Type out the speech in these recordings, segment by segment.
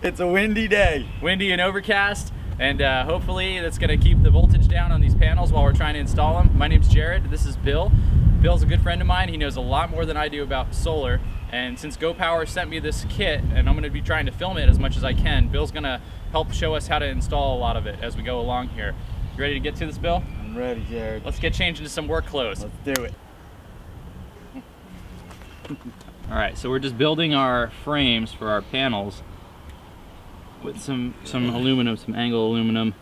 It's a windy day. Windy and overcast, and hopefully that's gonna keep the voltage down on these panels while we're trying to install them. My name's Jared, this is Bill. Bill's a good friend of mine. He knows a lot more than I do about solar, and since GoPower sent me this kit, and I'm gonna be trying to film it as much as I can, Bill's gonna help show us how to install a lot of it as we go along here. You ready to get to this, Bill? I'm ready, Jared. Let's get changed into some work clothes. Let's do it. All right, so we're just building our frames for our panels with some aluminum, some angle aluminum.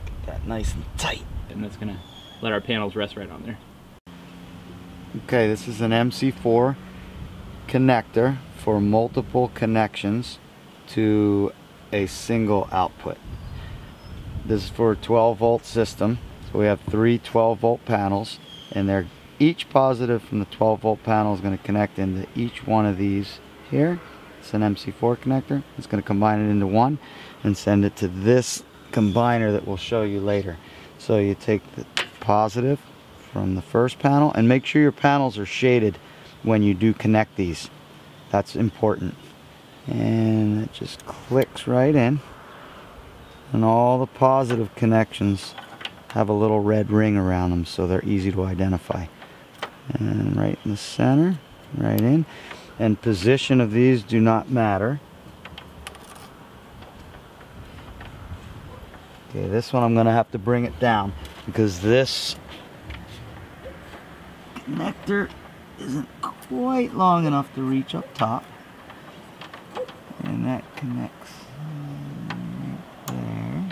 Get that nice and tight. And that's gonna let our panels rest right on there. Okay, this is an MC4 connector for multiple connections to a single output. This is for a 12-volt system. So we have three 12-volt panels, and they're each positive from the 12-volt panel is going to connect into each one of these here. It's an MC4 connector. It's going to combine it into one and send it to this combiner that we'll show you later. So you take the positive from the first panel, and make sure your panels are shaded when you do connect these. That's important. And it just clicks right in, and all the positive connections have a little red ring around them, so they're easy to identify. And right in the center, right in. And position of these do not matter. Okay, this one I'm going to have to bring it down because this connector isn't quite long enough to reach up top. And that connects right there.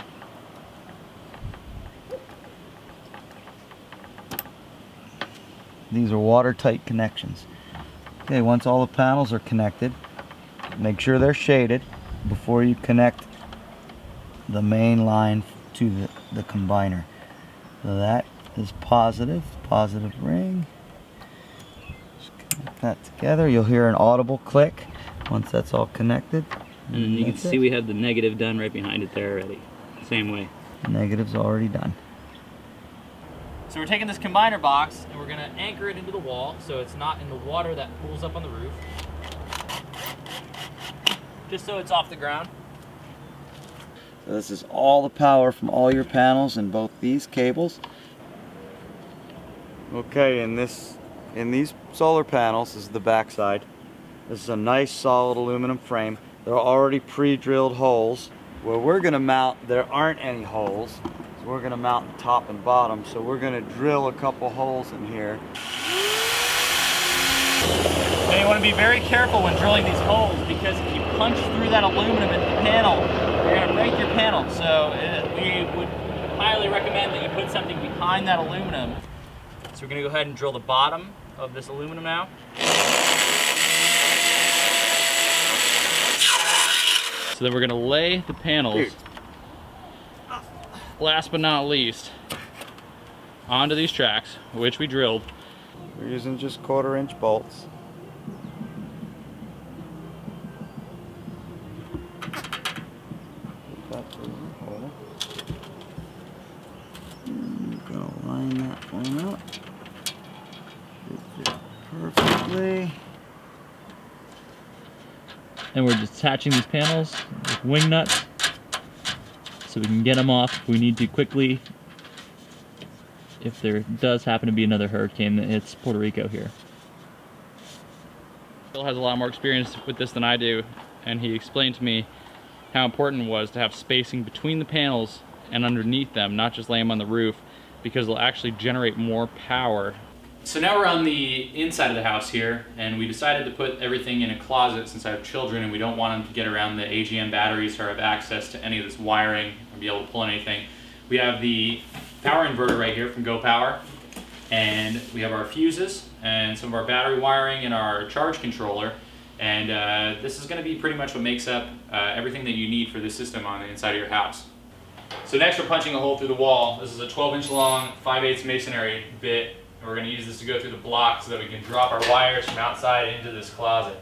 These are watertight connections. Okay, once all the panels are connected, make sure they're shaded before you connect the main line to the combiner. So that is positive ring. Just connect that together. You'll hear an audible click once that's all connected. And you can see we have the negative done right behind it there already. Same way. The negative's already done. So we're taking this combiner box and we're gonna anchor it into the wall so it's not in the water that pools up on the roof. Just so it's off the ground. So this is all the power from all your panels in both these cables. Okay, in these solar panels, this is the back side. This is a nice solid aluminum frame. There are already pre-drilled holes. Where we're gonna mount, there aren't any holes. We're going to mount the top and bottom, so we're going to drill a couple holes in here. Now you want to be very careful when drilling these holes, because if you punch through that aluminum into the panel, you're going to break your panel. So we would highly recommend that you put something behind that aluminum. So we're going to go ahead and drill the bottom of this aluminum now. So then we're going to lay the panels, last but not least, onto these tracks, which we drilled. We're using just 1/4-inch bolts. Put that through the hole. And we're going to line that one up. Should fit perfectly. And we're just attaching these panels with wing nuts, so we can get them off if we need to quickly, if there does happen to be another hurricane that hits Puerto Rico here. Bill has a lot more experience with this than I do, and he explained to me how important it was to have spacing between the panels and underneath them, not just lay them on the roof, because they'll actually generate more power. So now we're on the inside of the house here, and we decided to put everything in a closet since I have children and we don't want them to get around the AGM batteries or have access to any of this wiring or be able to pull anything. We have the power inverter right here from GoPower, and we have our fuses and some of our battery wiring and our charge controller, and this is going to be pretty much what makes up everything that you need for this system on the inside of your house. So next we're punching a hole through the wall. This is a 12-inch long 5/8 masonry bit. We're going to use this to go through the block so that we can drop our wires from outside into this closet.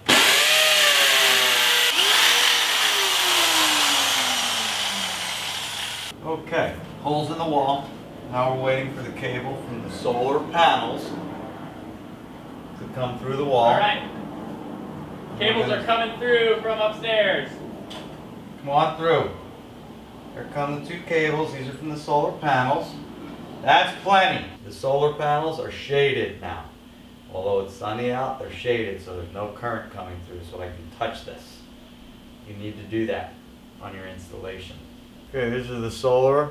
Okay, holes in the wall. Now we're waiting for the cable from the solar panels to come through the wall. All right. Cables are coming through from upstairs. Come on through. Here come the two cables. These are from the solar panels. That's plenty. The solar panels are shaded now. Although it's sunny out, they're shaded so there's no current coming through so I can touch this. You need to do that on your installation. Okay, these are the solar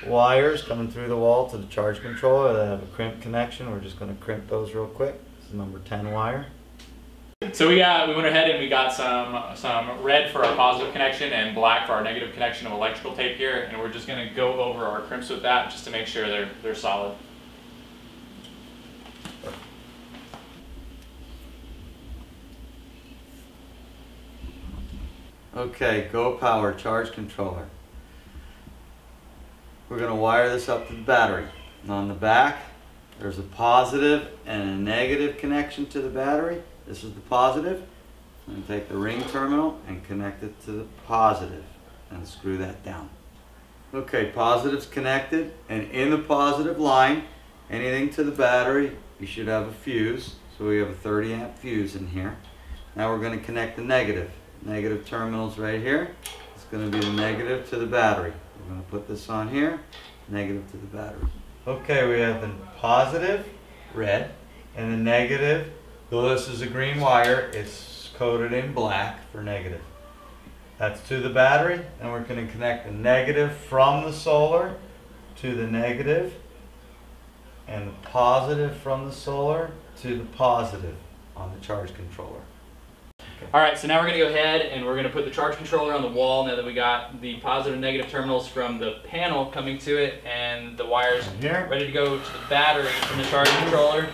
wires coming through the wall to the charge controller. They have a crimp connection. We're just going to crimp those real quick. This is number 10 wire. So we went ahead and we got some red for our positive connection and black for our negative connection of electrical tape here, and we're just going to go over our crimps with that just to make sure they're solid. Okay, Go Power charge controller. We're going to wire this up to the battery. And on the back, there's a positive and a negative connection to the battery. This is the positive. I'm going to take the ring terminal and connect it to the positive and screw that down. Okay, positive's connected, and in the positive line, anything to the battery, you should have a fuse. So we have a 30 amp fuse in here. Now we're going to connect the negative. Negative terminal's right here. It's going to be the negative to the battery. We're going to put this on here, negative to the battery. Okay, we have the positive, red, and the negative. Though this is a green wire, it's coded in black for negative. That's to the battery, and we're going to connect the negative from the solar to the negative, and the positive from the solar to the positive on the charge controller. All right, so now we're going to go ahead and we're going to put the charge controller on the wall now that we got the positive and negative terminals from the panel coming to it and the wires ready to go to the battery from the charge controller.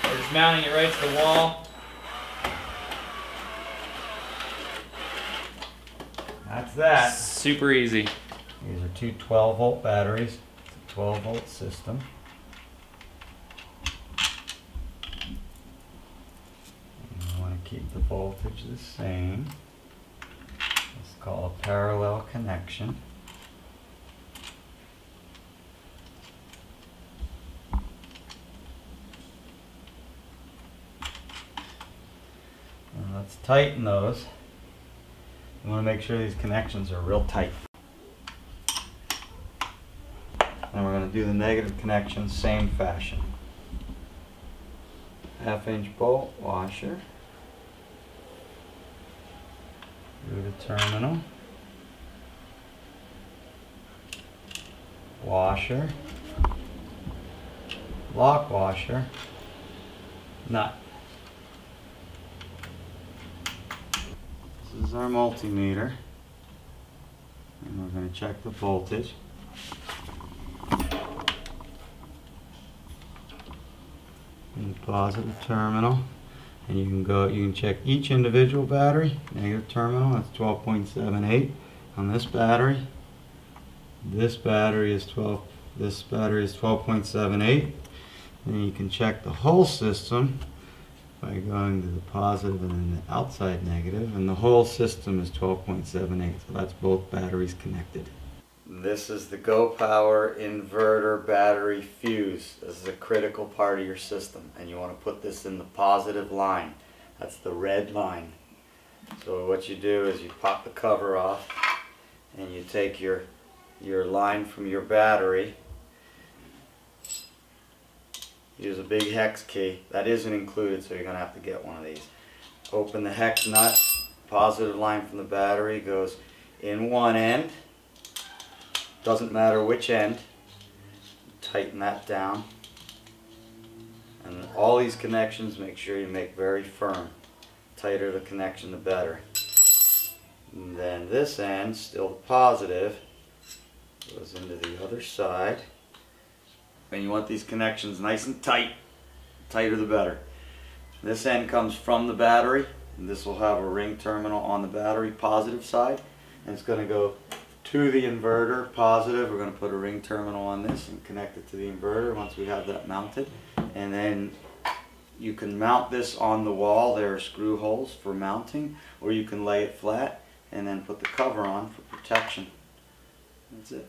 We're just mounting it right to the wall. That's that. Super easy. These are two 12-volt batteries. It's a 12-volt system. Keep the voltage the same. It's called a parallel connection. And let's tighten those. You want to make sure these connections are real tight. And we're going to do the negative connection same fashion. 1/2-inch bolt washer. Through the terminal, washer, lock washer, nut. This is our multimeter, and we're going to check the voltage. In the positive terminal. And you can check each individual battery. Negative terminal, that's 12.78 on this battery. This battery is 12.78. Then you can check the whole system by going to the positive and then the outside negative, and the whole system is 12.78. So that's both batteries connected. This is the Go Power inverter battery fuse. This is a critical part of your system, and you want to put this in the positive line. That's the red line. So what you do is you pop the cover off and you take your line from your battery. Use a big hex key. That isn't included, so you're going to have to get one of these. Open the hex nut. Positive line from the battery goes in one end. Doesn't matter which end. Tighten that down. And all these connections, make sure you make very firm. Tighter the connection, the better. And then this end, still positive, goes into the other side. And you want these connections nice and tight. Tighter the better. This end comes from the battery, and this will have a ring terminal on the battery, positive side. And it's going to go to the inverter, positive. We're going to put a ring terminal on this and connect it to the inverter once we have that mounted. And then you can mount this on the wall. There are screw holes for mounting, or you can lay it flat and then put the cover on for protection. That's it.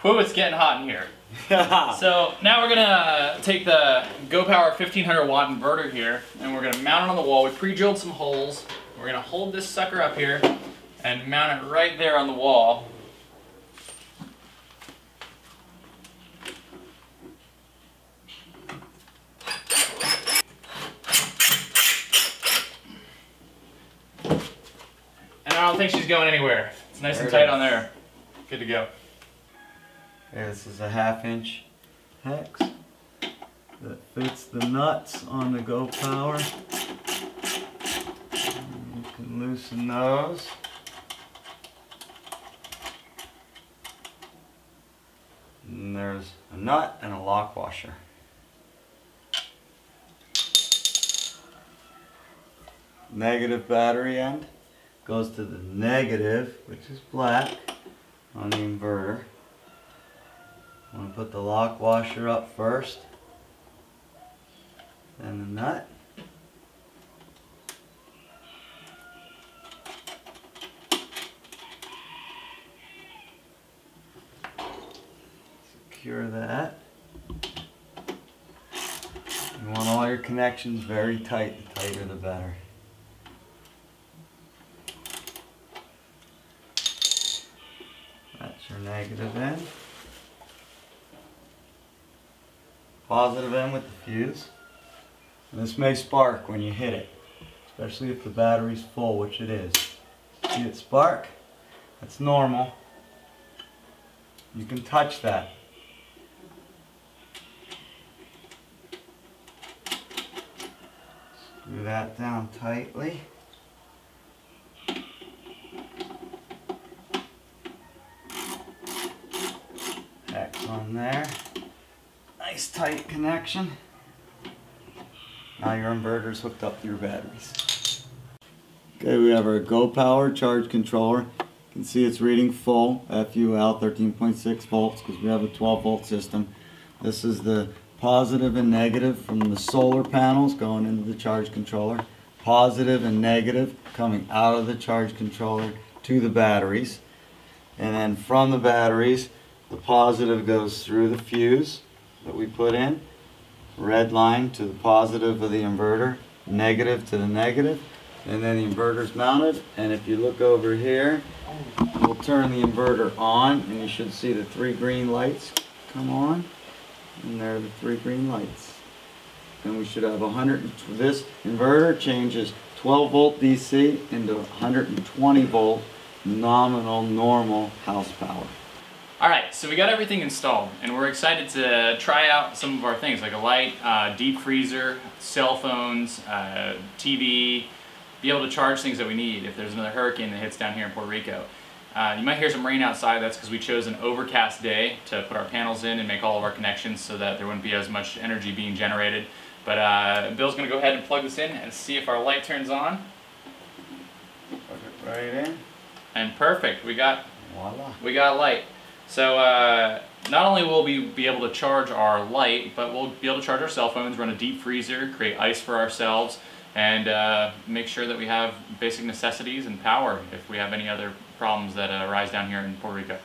Whew, it's getting hot in here. So now we're gonna take the Go Power 1500 watt inverter here, and we're gonna mount it on the wall. We pre-drilled some holes. We're gonna hold this sucker up here, and mount it right there on the wall. And I don't think she's going anywhere. It's nice and tight on there. Good to go. Okay, this is a 1/2" hex that fits the nuts on the Go Power. You can loosen those. And there's a nut and a lock washer. Negative battery end goes to the negative, which is black, on the inverter. I'm going to put the lock washer up first, then the nut. Secure that. You want all your connections very tight. The tighter the better. That's your negative end. Positive end with the fuse. And this may spark when you hit it, especially if the battery's full, which it is. See it spark? That's normal. You can touch that. Screw that down tightly. Hex on there. Nice tight connection. Now your inverter's hooked up to your batteries. Okay, we have our Go Power charge controller. You can see it's reading full, FUL 13.6 volts, because we have a 12-volt system. This is the positive and negative from the solar panels going into the charge controller. Positive and negative coming out of the charge controller to the batteries. And then from the batteries, the positive goes through the fuse that we put in, red line to the positive of the inverter, negative to the negative, and then the inverter's mounted. And if you look over here, we'll turn the inverter on, and you should see the 3 green lights come on, and there are the 3 green lights. And we should have 100. This inverter changes 12 volt DC into 120 volt nominal normal house power. Alright, so we got everything installed, and we're excited to try out some of our things, like a light, deep freezer, cell phones, TV, be able to charge things that we need if there's another hurricane that hits down here in Puerto Rico. You might hear some rain outside. That's because we chose an overcast day to put our panels in and make all of our connections so that there wouldn't be as much energy being generated. But Bill's going to go ahead and plug this in and see if our light turns on. Plug it right in. And perfect, we got Voila. light. So not only will we be able to charge our light, but we'll be able to charge our cell phones, run a deep freezer, create ice for ourselves, and make sure that we have basic necessities and power if we have any other problems that arise down here in Puerto Rico.